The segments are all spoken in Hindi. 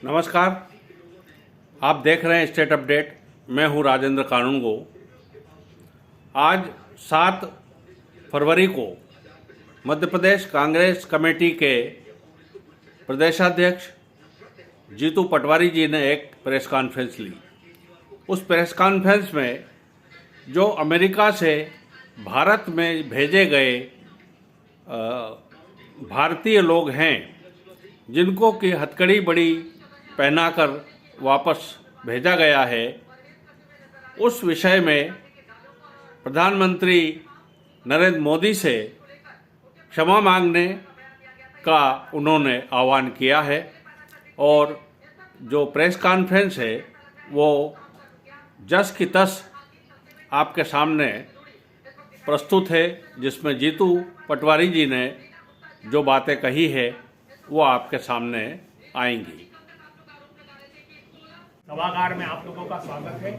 नमस्कार, आप देख रहे हैं स्टेट अपडेट। मैं हूं राजेंद्र कानूनगो। आज 7 फरवरी को मध्य प्रदेश कांग्रेस कमेटी के प्रदेशाध्यक्ष जीतू पटवारी जी ने एक प्रेस कॉन्फ्रेंस ली। उस प्रेस कॉन्फ्रेंस में जो अमेरिका से भारत में भेजे गए भारतीय लोग हैं, जिनको की हथकड़ी बड़ी पहनाकर वापस भेजा गया है, उस विषय में प्रधानमंत्री नरेंद्र मोदी से क्षमा मांगने का उन्होंने आह्वान किया है। और जो प्रेस कॉन्फ्रेंस है वो जस की तस आपके सामने प्रस्तुत है, जिसमें जीतू पटवारी जी ने जो बातें कही है वो आपके सामने आएंगी। सभागार में आप लोगों का स्वागत है।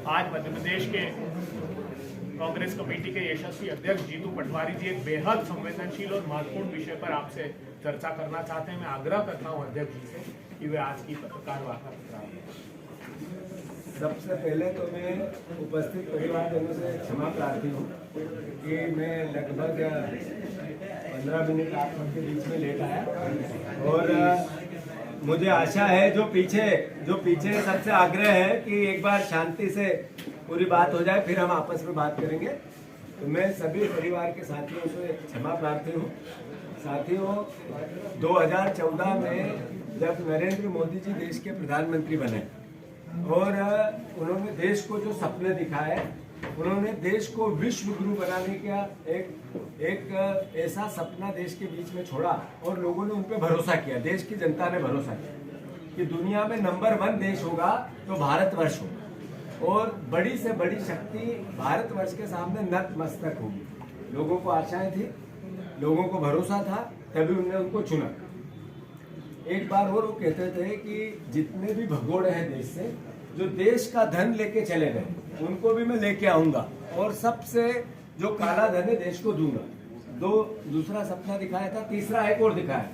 आज मध्य प्रदेश के कांग्रेस कमेटी के यशस्वी अध्यक्ष जीतू पटवारी जी एक बेहद संवेदनशील और महत्वपूर्ण विषय पर आपसे चर्चा करना चाहते हैं। मैं आग्रह करता हूं अध्यक्ष जी से कि वे आज की पत्रकार वार्ता कराएं। सबसे पहले तो मैं उपस्थित परिवारजनों से क्षमा प्रार्थी हूँ कि मैं लगभग 15 मिनट आप सबके बीच में लेट आया। और मुझे आशा है जो पीछे सबसे आग्रह है कि एक बार शांति से पूरी बात हो जाए, फिर हम आपस में बात करेंगे। तो मैं सभी परिवार के साथियों से क्षमा प्रार्थी हूँ। साथियों, 2014 में जब नरेंद्र मोदी जी देश के प्रधानमंत्री बने और उन्होंने देश को जो सपने दिखाए, उन्होंने देश को विश्व गुरु बनाने का एक ऐसा सपना देश के बीच में छोड़ा और लोगों ने उन पर भरोसा किया। देश की जनता ने भरोसा किया कि दुनिया में नंबर 1 देश होगा तो भारतवर्ष होगा और बड़ी से बड़ी शक्ति भारतवर्ष के सामने नतमस्तक होगी। लोगों को आशाएं थी, लोगों को भरोसा था, तभी उन्होंने उनको चुना। एक बार और वो कहते थे कि जितने भी भगोड़े हैं देश से, जो देश का धन लेके चले गए, उनको भी मैं लेके आऊंगा और सबसे जो काला धन है देश को दूंगा। दूसरा सपना दिखाया था, तीसरा एक और दिखाया।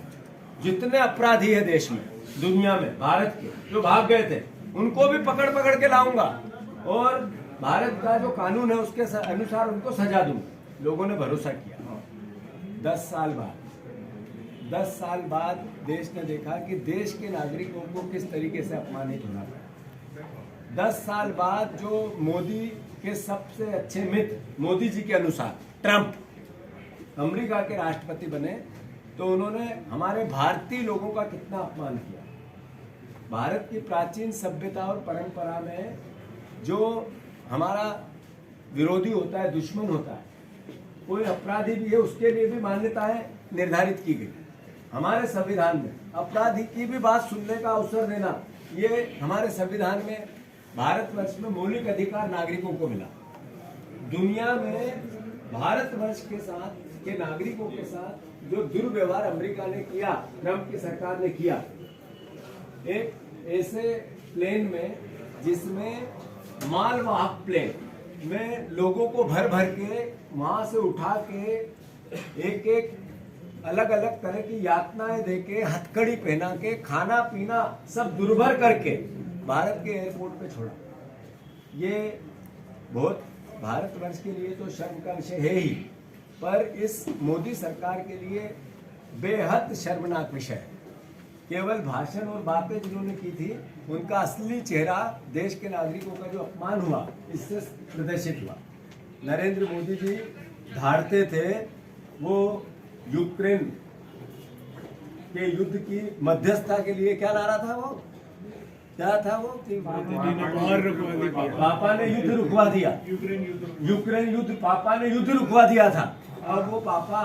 जितने अपराधी है देश में, दुनिया में, भारत के जो भाग गए थे, उनको भी पकड़ के लाऊंगा और भारत का जो कानून है उसके अनुसार उनको सजा दूंगा। लोगों ने भरोसा किया। 10 साल बाद देश ने देखा कि देश के नागरिकों को किस तरीके से अपमानित होना पड़ा। 10 साल बाद जो मोदी के सबसे अच्छे मित्र, मोदी जी के अनुसार ट्रंप अमेरिका के राष्ट्रपति बने, तो उन्होंने हमारे भारतीय लोगों का कितना अपमान किया। भारत की प्राचीन सभ्यता और परंपरा में जो हमारा विरोधी होता है, दुश्मन होता है, कोई अपराधी भी है, उसके लिए भी मान्यताएं निर्धारित की गई। हमारे संविधान में अपराधी की भी बात सुनने का अवसर देना, ये हमारे संविधान में भारतवर्ष में मौलिक अधिकार नागरिकों को मिला। दुनिया में भारतवर्ष के साथ के नागरिकों के साथ जो दुर्व्यवहार अमेरिका ने किया, ट्रंप की सरकार ने किया, एक ऐसे प्लेन में जिसमें मालवाहक प्लेन में लोगों को भर के वहां से उठा के एक अलग अलग तरह की यातनाएं देके, हथकड़ी पहना के, खाना पीना सब दुर्भर करके भारत के एयरपोर्ट पे छोड़ा। ये बहुत भारतवर्ष के लिए तो शर्म का विषय है ही, पर इस मोदी सरकार के लिए बेहद शर्मनाक विषय है। केवल भाषण और बातें जिन्होंने की थी, उनका असली चेहरा देश के नागरिकों का जो अपमान हुआ, इससे प्रदर्शित हुआ। नरेंद्र मोदी जी धारते थे, वो यूक्रेन के युद्ध की मध्यस्थता के लिए क्या नारा था, वो क्या था, वो पापा ने युद्ध रुकवा दिया। यूक्रेन युद्ध, पापा ने युद्ध रुकवा दिया था। अब वो पापा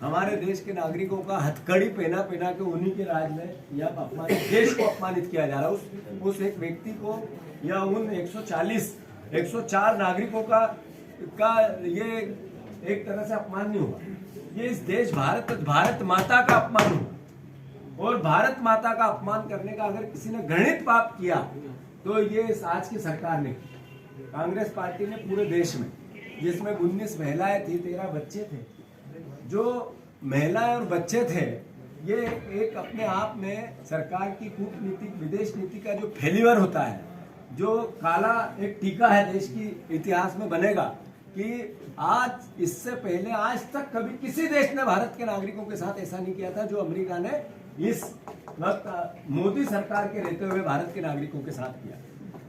हमारे देश के नागरिकों का हथकड़ी पहना के उन्हीं के राज में या देश को अपमानित किया जा रहा है। उस एक व्यक्ति को या उन 104 नागरिकों का ये एक तरह से अपमान नहीं हुआ, ये इस देश भारत माता का अपमान हुआ। और भारत माता का अपमान करने का अगर किसी ने घृणित पाप किया तो ये आज की सरकार ने, कांग्रेस पार्टी ने पूरे देश में, जिसमें 19 महिलाएं थी, 13 बच्चे थे, जो महिलाएं और बच्चे थे ये एक अपने आप में सरकार की कूटनीतिक विदेश नीति का जो फेल्यूर होता है, जो काला एक टीका है देश की इतिहास में बनेगा कि आज इससे पहले आज तक कभी किसी देश ने भारत के नागरिकों के साथ ऐसा नहीं किया था जो अमेरिका ने इस वक्त मोदी सरकार के रहते हुए भारत के नागरिकों के साथ किया।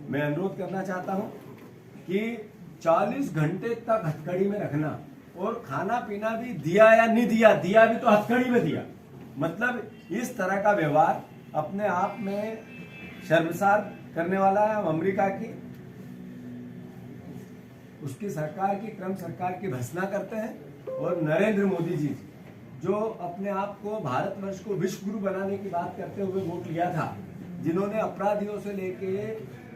मैं अनुरोध करना चाहता हूं कि 40 घंटे तक हथकड़ी में रखना और खाना पीना भी दिया या नहीं दिया, दिया भी तो हथकड़ी में दिया, मतलब इस तरह का व्यवहार अपने आप में शर्मसार करने वाला है। अमेरिका की उसकी सरकार की ट्रम्प सरकार की भर्त्सना करते हैं और नरेंद्र मोदी जी जो अपने आप को भारतवर्ष को विश्व गुरु बनाने की बात करते हुए वोट लिया था, जिन्होंने अपराधियों से लेके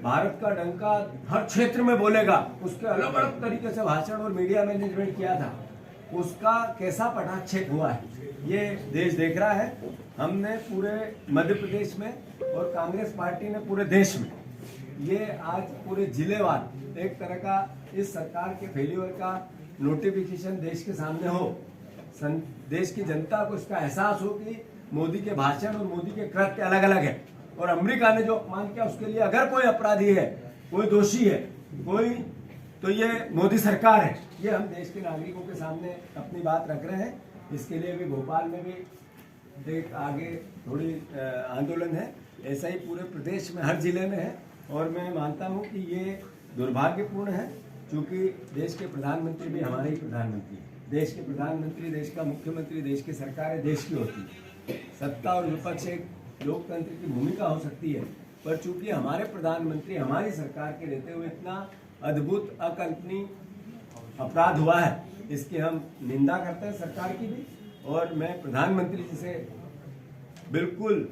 भारत का डंका हर क्षेत्र में बोलेगा, उसके अलग अलग तरीके से भाषण और मीडिया मैनेजमेंट किया था, उसका कैसा पटाक्षेप हुआ है ये देश देख रहा है। हमने पूरे मध्य प्रदेश में और कांग्रेस पार्टी ने पूरे देश में ये आज पूरे जिलेवार एक तरह का इस सरकार के फेल्यूर का नोटिफिकेशन देश के सामने हो, देश की जनता को इसका एहसास हो कि मोदी के भाषण और मोदी के कृत्य अलग अलग है और अमेरिका ने जो अपमान किया उसके लिए अगर कोई अपराधी है, कोई दोषी है, कोई तो ये मोदी सरकार है। ये हम देश के नागरिकों के सामने अपनी बात रख रहे हैं। इसके लिए भी भोपाल में भी एक आगे थोड़ी आंदोलन है, ऐसा ही पूरे प्रदेश में हर जिले में है और मैं मानता हूँ कि ये दुर्भाग्यपूर्ण है क्योंकि देश के प्रधानमंत्री भी हमारे ही प्रधानमंत्री हैं। देश के प्रधानमंत्री, देश का मुख्यमंत्री, देश की सरकार है, देश की होती है। सत्ता और विपक्ष एक लोकतंत्र की भूमिका हो सकती है, पर चूंकि हमारे प्रधानमंत्री हमारी सरकार के रहते हुए इतना अद्भुत अकल्पनीय अपराध हुआ है, इसकी हम निंदा करते हैं सरकार की भी। और मैं प्रधानमंत्री जी से बिल्कुल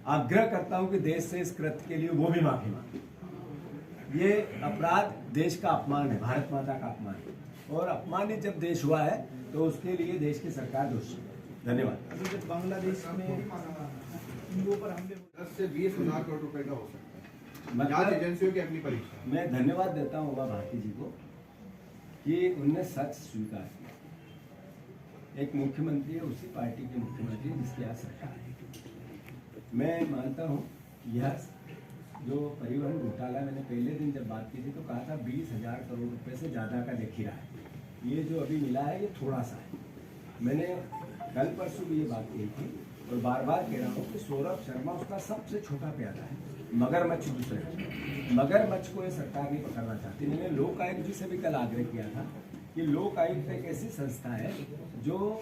आग्रह करता हूं कि देश से इस कृत्य के लिए वो भी माफी मांगे। ये अपराध देश का अपमान है, भारत माता का अपमान है और अपमानित जब देश हुआ है तो उसके लिए देश की सरकार दोषी है। धन्यवाद। अभी जब बांग्लादेश में हिंदुओं पर हमले 10 से 20 हजार करोड़ रुपए का हो सकता है, मतलब जांच एजेंसियों की अपनी परीक्षा। मैं धन्यवाद देता हूँ उमा भारती जी को कि उनने सच स्वीकार किया। एक मुख्यमंत्री है, उसी पार्टी के मुख्यमंत्री जिसकी आज सरकार है। मैं मानता हूँ यह जो परिवहन घोटाला, मैंने पहले दिन जब बात की थी तो कहा था 20,000 करोड़ रुपए से ज़्यादा का देख ही रहा है। ये जो अभी मिला है ये थोड़ा सा है। मैंने कल परसों भी ये बात कही थी और बार बार कह रहा हूँ कि सौरभ शर्मा उसका सबसे छोटा प्यादा है, मगरमच्छ दूसरे मगरमच्छ को ये सरकार नहीं पकड़ना चाहती। मैंने लोक आयुक्त जी से भी कल आग्रह किया था कि लोक आयुक्त एक ऐसी संस्था है जो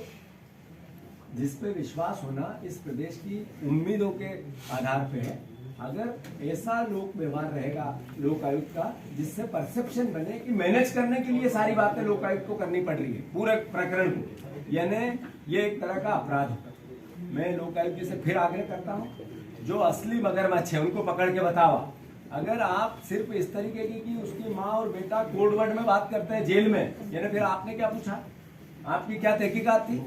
जिस पे विश्वास होना इस प्रदेश की उम्मीदों के आधार पे है। अगर ऐसा लोक व्यवहार रहेगा लोक आयुक्त का जिससे परसेप्शन बने कि मैनेज करने के लिए सारी बातें लोक आयुक्त को करनी पड़ रही है पूरे प्रकरण को, यानी ये एक तरह का अपराध होगा। मैं लोक आयुक्त जी से फिर आग्रह करता हूँ, जो असली मगरमच्छ है उनको पकड़ के बताओ। अगर आप सिर्फ इस तरीके की कि उसकी माँ और बेटा कोड वर्ड में बात करते हैं जेल में, यानी फिर आपने क्या पूछा, आपकी क्या तहकीकात थी,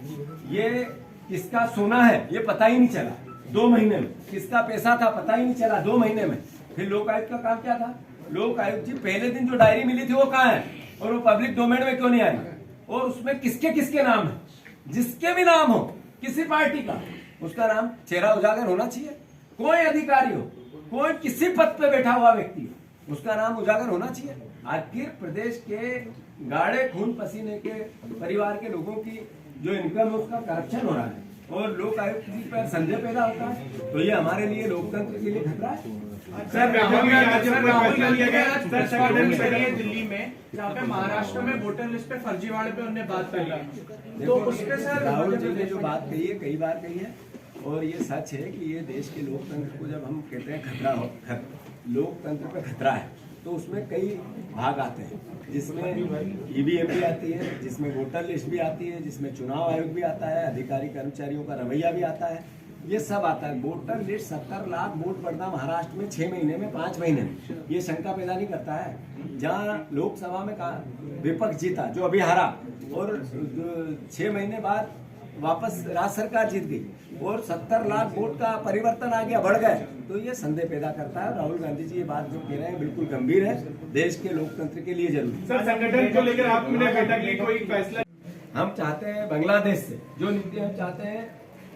ये किसका सोना है ये पता ही नहीं चला 2 महीने में, किसका पैसा था पता ही नहीं चला 2 महीने में। फिर लोक आयुक्त का काम क्या था? लोक आयुक्त जी पहले दिन जो डायरी मिली थी वो कहाँ है और वो पब्लिक डोमेन में क्यों नहीं आई, और उसमें किसके किसके नाम है? जिसके भी नाम हो किसी पार्टी का, उसका नाम चेहरा उजागर होना चाहिए। कोई अधिकारी हो, कोई किसी पद पे बैठा हुआ व्यक्ति हो, उसका नाम उजागर होना चाहिए। आखिर प्रदेश के गाढ़े खून पसीने के परिवार के लोगों की जो इनकम है उसका करप्शन हो रहा है और लोक आयुक्त जी पर संदेह पैदा होता है, तो ये हमारे लिए लोकतंत्र के लिए खतरा है। सर राहुल गांधी दिल्ली में जहाँ पे महाराष्ट्र में वोटर लिस्ट पे फर्जीवाड़े पे उन्होंने बात करी, तो उस पे सर राहुल जी ने जो बात कही है कई बार कही है और ये सच है कि ये देश के लोकतंत्र को जब हम कहते हैं खतरा हो, लोकतंत्र पे खतरा है तो उसमें कई भाग आते हैं, जिसमें ईवीएम भी आती है, जिसमें वोटर लिस्ट भी आती है, जिसमें चुनाव आयोग भी आता है, अधिकारी कर्मचारियों का रवैया भी आता है, ये सब आता है। वोटर लिस्ट 70 लाख वोट पड़ना महाराष्ट्र में 6 महीने में, 5 महीने में, ये शंका पैदा नहीं करता है। जहाँ लोकसभा में विपक्ष जीता जो अभी हारा और 6 महीने बाद वापस राज्य सरकार जीत गई और 70 लाख वोट का परिवर्तन आ गया, बढ़ गए, तो ये संदेह पैदा करता है। राहुल गांधी जी ये बात जो कह रहे हैं बिल्कुल गंभीर है, देश के लोकतंत्र के लिए जरूरी। सर संगठन को लेकर आपने बैठक ली, कोई फैसला? हम चाहते हैं बांग्लादेश से जो नीति हम चाहते हैं,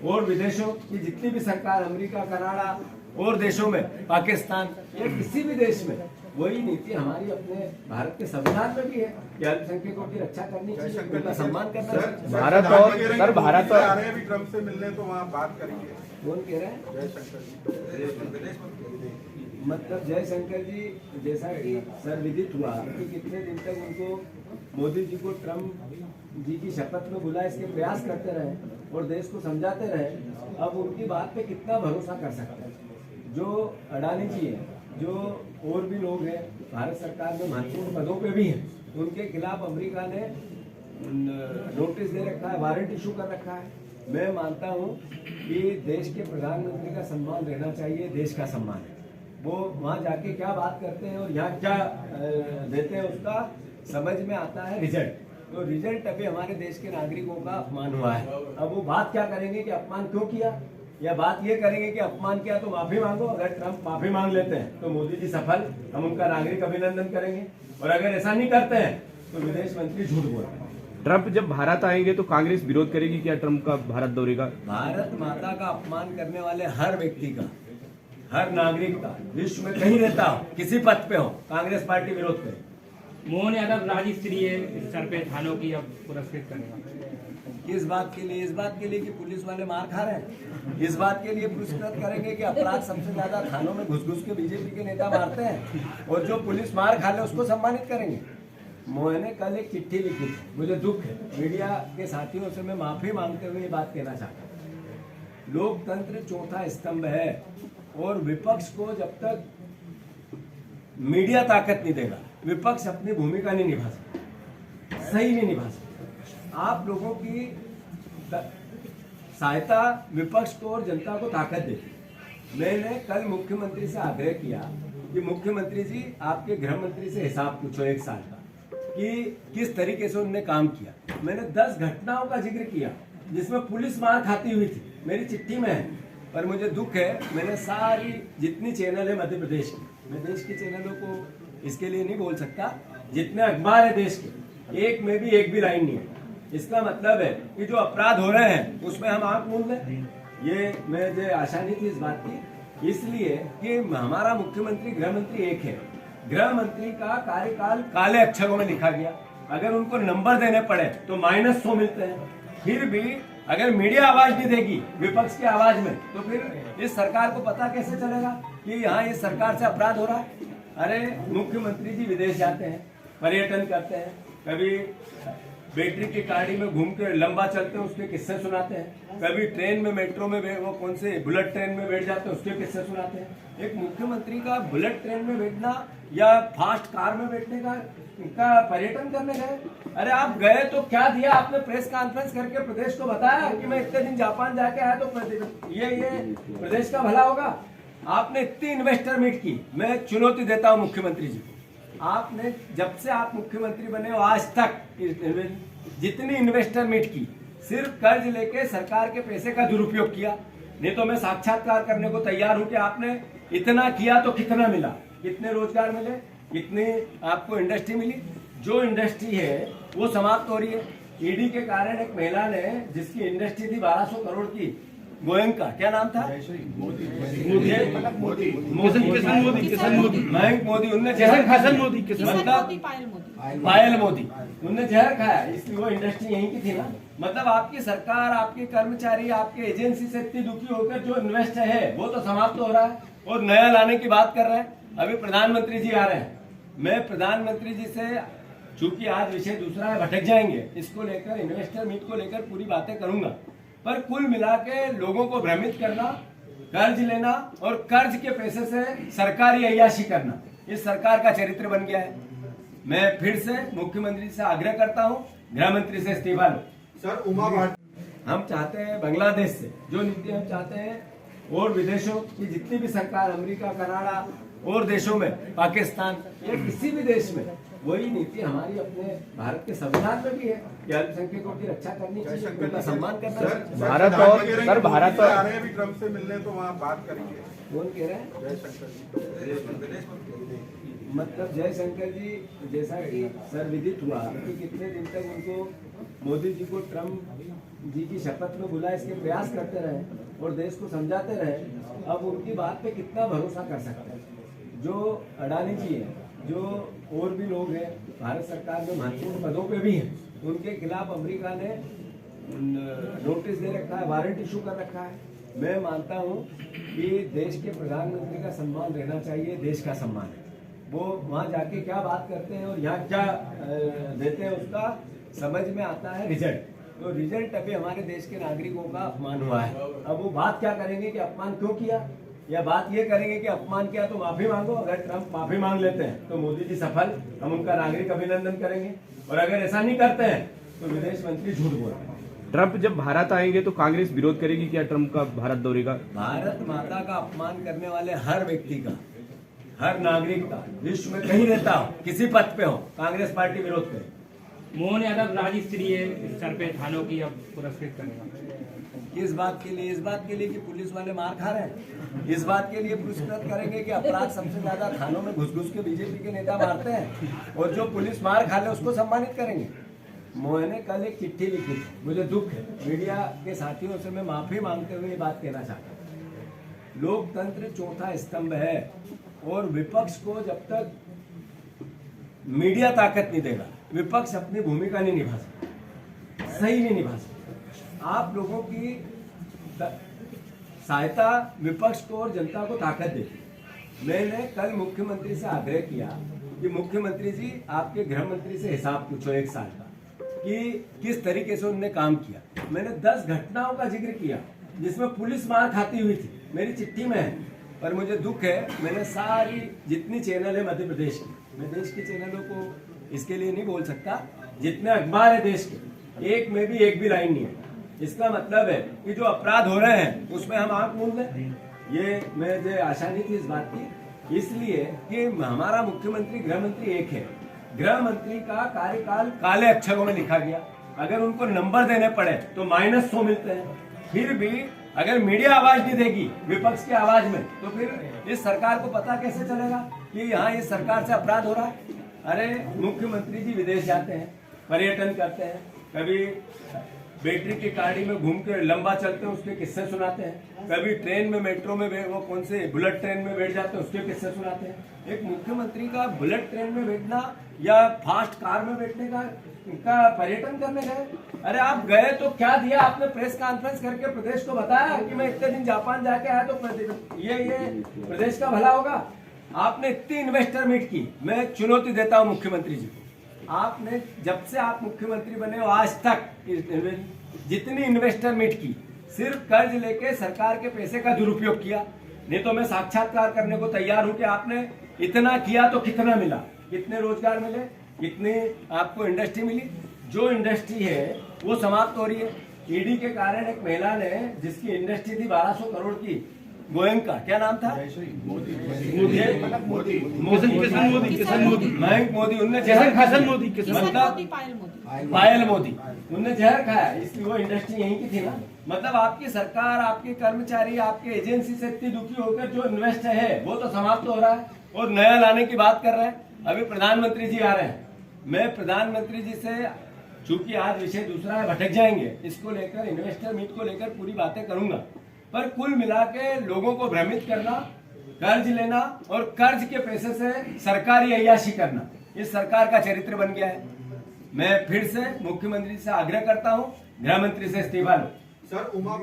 और विदेशों की जितनी भी सरकार, अमेरिका, कनाडा और देशों में, पाकिस्तान या किसी भी देश में, वही नीति हमारी अपने भारत के संविधान में भी है कि अल्पसंख्यकों की रक्षा करनी चाहिए, उनका सम्मान करना चाहिए। भारत और भारत आ रहे हैं अभी ट्रम्प से मिलने, तो वहाँ बात करेंगे। कौन कह रहे हैं? मतलब जयशंकर जी, जैसा कि सर विदित हुआ कि कितने दिन तक उनको मोदी जी को ट्रम्प जी की शपथ में बुलाए, इसके प्रयास करते रहे और देश को समझाते रहे। अब उनकी बात पे कितना भरोसा कर सकते हैं? जो अडानी जी हैं, जो और भी लोग हैं भारत सरकार में महत्वपूर्ण पदों पे भी हैं, उनके खिलाफ अमेरिका ने नोटिस दे रखा है, वारंट इशू कर रखा है। मैं मानता हूं कि देश के प्रधानमंत्री का सम्मान रहना चाहिए, देश का सम्मान है। वो वहां जाके क्या बात करते हैं और यहाँ क्या देते हैं, उसका समझ में आता है रिजल्ट। तो रिजल्ट अभी हमारे देश के नागरिकों का अपमान हुआ है। अब वो बात क्या करेंगे कि अपमान क्यों किया, या बात ये करेंगे कि अपमान किया तो माफी मांगो। अगर ट्रम्प माफी मांग लेते हैं तो मोदी जी सफल, हम उनका नागरिक अभिनंदन करेंगे। और अगर ऐसा नहीं करते हैं तो विदेश मंत्री झूठ बोलते हैं। ट्रम्प जब भारत आएंगे तो कांग्रेस विरोध करेगी क्या ट्रम्प का भारत दौरे का? भारत माता का अपमान करने वाले हर व्यक्ति का, हर नागरिक का, विश्व में कहीं रहता हो, किसी पद पे हो, कांग्रेस पार्टी विरोध करे। मोहन यादव राज्य स्तरीय स्तर पे थानों की अब पुरस्कृत करेगा। किस बात के लिए? इस बात के लिए कि पुलिस वाले मार खा रहे हैं। इस बात के लिए पुरस्कृत करेंगे कि अपराध सबसे ज्यादा थानों में घुस घुस के बीजेपी के नेता मारते हैं, और जो पुलिस मार खा ले उसको सम्मानित करेंगे। मैंने कल एक चिट्ठी लिखी थी, मुझे दुख है, मीडिया के साथियों से मैं माफी मांगते हुए ये बात कहना चाहता हूँ। लोकतंत्र चौथा स्तंभ है, और विपक्ष को जब तक मीडिया ताकत नहीं देगा, विपक्ष अपनी भूमिका नहीं निभा सकता, सही नहीं निभा सकता। आप लोगों की सहायता विपक्ष को और जनता को ताकत देती। मैंने कल मुख्यमंत्री से आग्रह किया कि मुख्यमंत्री जी, आपके गृह मंत्री से हिसाब पूछो एक साल का कि किस तरीके से उन्होंने काम किया। मैंने 10 घटनाओं का जिक्र किया जिसमें पुलिस मार खाती हुई थी, मेरी चिट्ठी में है। पर मुझे दुख है, मैंने सारी जितनी चैनल है मध्य प्रदेश की, मैं देश के चैनलों को इसके लिए नहीं बोल सकता, जितने अखबार है देश के, एक में भी एक भी लाइन नहीं है। इसका मतलब है कि जो अपराध हो रहे हैं उसमें हम आंख मूंद लें। ये मुझे आशा नहीं थी इस बात की, इसलिए कि हमारा मुख्यमंत्री गृह मंत्री एक है। गृह मंत्री का कार्यकाल काले अक्षरों में लिखा गया, अगर उनको नंबर देने पड़े तो -100 मिलते हैं। फिर भी अगर मीडिया आवाज नहीं देगी विपक्ष की आवाज में, तो फिर इस सरकार को पता कैसे चलेगा कि यहाँ इस सरकार से अपराध हो रहा है। अरे मुख्यमंत्री जी विदेश जाते हैं, पर्यटन करते हैं, कभी बैटरी की गाड़ी में घूम के लंबा चलते हैं, उसके किस्से सुनाते हैं, कभी ट्रेन में, मेट्रो में, वो कौन से बुलेट ट्रेन में बैठ जाते हैं, उसके किस्से सुनाते हैं। एक मुख्यमंत्री का बुलेट ट्रेन में बैठना या फास्ट कार में बैठने का पर्यटन करने गए? अरे आप गए तो क्या दिया आपने? प्रेस कॉन्फ्रेंस करके प्रदेश को बताया कि मैं इतने दिन जापान जाके आया, तो ये प्रदेश का भला होगा? आपने इतनी इन्वेस्टर मीट की। मैं चुनौती देता हूँ मुख्यमंत्री जी को, आपने जब से आप मुख्यमंत्री बने हो आज तक जितनी इन्वेस्टर मीट की, सिर्फ कर्ज लेके सरकार के पैसे का दुरुपयोग किया। नहीं तो मैं साक्षात्कार करने को तैयार हूं कि आपने इतना किया तो कितना मिला, कितने रोजगार मिले, कितनी आपको इंडस्ट्री मिली। जो इंडस्ट्री है वो समाप्त हो रही है। ईडी के कारण एक महिला ने, जिसकी इंडस्ट्री थी 1200 करोड़ की, गोयंग का क्या नाम था, मयंक मोदी, उनने जहर खाया, मतलब पायल मोदी, उनने जहर खाया। इसलिए वो इंडस्ट्री यहीं की थी ना। मतलब आपकी सरकार, आपके कर्मचारी, आपके एजेंसी से इतनी दुखी होकर जो इन्वेस्ट है वो तो समाप्त हो रहा है, और नया लाने की बात कर रहे हैं। अभी प्रधानमंत्री जी आ रहे हैं, मैं प्रधानमंत्री जी से, चूंकि आज विषय दूसरा है, भटक जाएंगे, इसको लेकर, इन्वेस्टर मीट को लेकर पूरी बातें करूंगा। पर कुल मिला के लोगों को भ्रमित करना, कर्ज लेना और कर्ज के पैसे से सरकारी अय्याशी करना, इस सरकार का चरित्र बन गया है। मैं फिर से मुख्यमंत्री से आग्रह करता हूं, गृह मंत्री से इस्तीफा लो। सर, उमा भारती, हम चाहते हैं बांग्लादेश से जो नीति हम चाहते हैं, और विदेशों की जितनी भी सरकार, अमेरिका, कनाडा और देशों में, पाकिस्तान या किसी भी देश में, वही नीति हमारी अपने भारत के संविधान में भी है कि अल्पसंख्यकों की रक्षा करनी चाहिए, उनका सम्मान करना चाहिए। भारत और आ रहे हैं अभी ट्रम्प से मिलने, तो वहाँ बात करेंगे। कौन कह रहे हैं? जयशंकर जी। मतलब जयशंकर जी, जैसा कि सर विदित हुआ कि कितने दिन तक उनको मोदी जी को ट्रम्प जी की शपथ में बुलाए इसके प्रयास करते रहे और देश को समझाते रहे, अब उनकी बात पे कितना भरोसा कर सकते हैं। जो अडानी जी हैं, जो और भी लोग हैं भारत सरकार में महत्वपूर्ण पदों पे भी हैं, उनके खिलाफ अमेरिका ने नोटिस दे रखा है, वारंट इशू कर रखा है। मैं मानता हूं कि देश के प्रधानमंत्री का सम्मान रहना चाहिए, देश का सम्मान है। वो वहां जाके क्या बात करते हैं और यहाँ क्या देते हैं उसका समझ में आता है रिजल्ट। तो रिजल्ट अभी हमारे देश के नागरिकों का अपमान हुआ है। अब वो बात क्या करेंगे कि अपमान क्यों किया, या बात ये करेंगे कि अपमान किया तो माफी मांगो। अगर ट्रंप माफी मांग लेते हैं तो मोदी जी सफल, हम उनका नागरिक अभिनंदन करेंगे। और अगर ऐसा नहीं करते हैं तो विदेश मंत्री झूठ बोल रहे हैं। ट्रंप जब भारत आएंगे तो कांग्रेस विरोध करेगी क्या ट्रंप का भारत दौरे का? भारत माता का अपमान करने वाले हर व्यक्ति का, हर नागरिक का, विश्व में कहीं रहता हो, किसी पद पे हो, कांग्रेस पार्टी विरोध करे। मोहन यादव राज्य स्तरीय स्तर पे थानों की अब पुरस्कृत करेगा। किस बात के लिए? इस बात के लिए कि पुलिस वाले मार खा रहे हैं। इस बात के लिए पुरस्कृत करेंगे कि अपराध सबसे ज्यादा थानों में घुस घुस के बीजेपी के नेता मारते हैं और जो पुलिस मार खा ले उसको सम्मानित करेंगे। मैंने कल एक चिट्ठी लिखी थी, मुझे दुख है, मीडिया के साथियों से मैं माफी मांगते हुए ये बात कहना चाहता हूँ। लोकतंत्र चौथा स्तंभ है और विपक्ष को जब तक मीडिया ताकत नहीं देगा, विपक्ष अपनी भूमिका नहीं निभा सकता, सही नहीं निभा सकता। आप लोगों की सहायता विपक्ष को और जनता को ताकत देती। मैंने कल मुख्यमंत्री से आग्रह किया कि मुख्यमंत्री जी आपके गृह मंत्री से हिसाब पूछो 1 साल का कि किस तरीके से उन्होंने काम किया। मैंने 10 घटनाओं का जिक्र किया जिसमें पुलिस मार खाती हुई थी, मेरी चिट्ठी में है। पर मुझे दुख है, मैंने सारी जितनी चैनल है मध्य प्रदेश की, मैं देश के चैनलों को इसके लिए नहीं बोल सकता, जितने अखबार है देश के, एक में भी एक भी लाइन नहीं है। इसका मतलब है कि जो अपराध हो रहे हैं उसमें हम आंख मूंद लें। ये मुझे आशा नहीं थी इस बात की, इसलिए कि हमारा मुख्यमंत्री गृह मंत्री एक है। गृह मंत्री का कार्यकाल काले अक्षरों में लिखा गया, अगर उनको नंबर देने पड़े तो -100 मिलते हैं। फिर भी अगर मीडिया आवाज नहीं देगी विपक्ष की आवाज में, तो फिर इस सरकार को पता कैसे चलेगा कि यहाँ इस सरकार से अपराध हो रहा है। अरे मुख्यमंत्री जी विदेश जाते हैं, पर्यटन करते हैं, कभी बैटरी की गाड़ी में घूम के लंबा चलते हैं उसके किस्से सुनाते हैं, कभी ट्रेन में, मेट्रो में, वो कौन से बुलेट ट्रेन में बैठ जाते हैं उसके किस्से सुनाते हैं। एक मुख्यमंत्री का बुलेट ट्रेन में बैठना या फास्ट कार में बैठने का पर्यटन करने गए? अरे आप गए तो क्या दिया आपने? प्रेस कॉन्फ्रेंस करके प्रदेश को बताया कि मैं इतने दिन जापान जाके आया तो ये प्रदेश का भला होगा। आपने इतनी इन्वेस्टर मीट की। मैं चुनौती देता हूँ मुख्यमंत्री जी को, आपने जब से आप मुख्यमंत्री बने हो आज तक जितनी इन्वेस्टर मीट की, सिर्फ कर्ज लेके सरकार के पैसे का दुरुपयोग किया। नहीं तो मैं साक्षात्कार करने को तैयार हूं कि आपने इतना किया तो कितना मिला, कितने रोजगार मिले, कितनी आपको इंडस्ट्री मिली। जो इंडस्ट्री है वो समाप्त हो रही है। ईडी के कारण एक महिला ने, जिसकी इंडस्ट्री थी 1200 करोड़ की, गोयनका, क्या नाम था? मयंक मोदी, उनने जहर मोदी, पायल मोदी, उनने जहर खाया, इसलिए वो इंडस्ट्री यहीं की थी ना। मतलब आपकी सरकार, आपके कर्मचारी, आपके एजेंसी से इतनी दुखी होकर जो इन्वेस्ट है वो तो समाप्त हो रहा है और नया लाने की बात कर रहे हैं। अभी प्रधानमंत्री जी आ रहे हैं, मैं प्रधानमंत्री जी से, चूंकि आज विषय दूसरा है, भटक जाएंगे, इसको लेकर, इन्वेस्टर मीट को लेकर पूरी बातें करूंगा। पर कुल मिला के लोगों को भ्रमित करना, कर्ज लेना और कर्ज के पैसे से सरकारी अय्याशी करना, इस सरकार का चरित्र बन गया है। मैं फिर से मुख्यमंत्री से आग्रह करता हूं, गृह मंत्री से इस्तीफा लो। सर उमा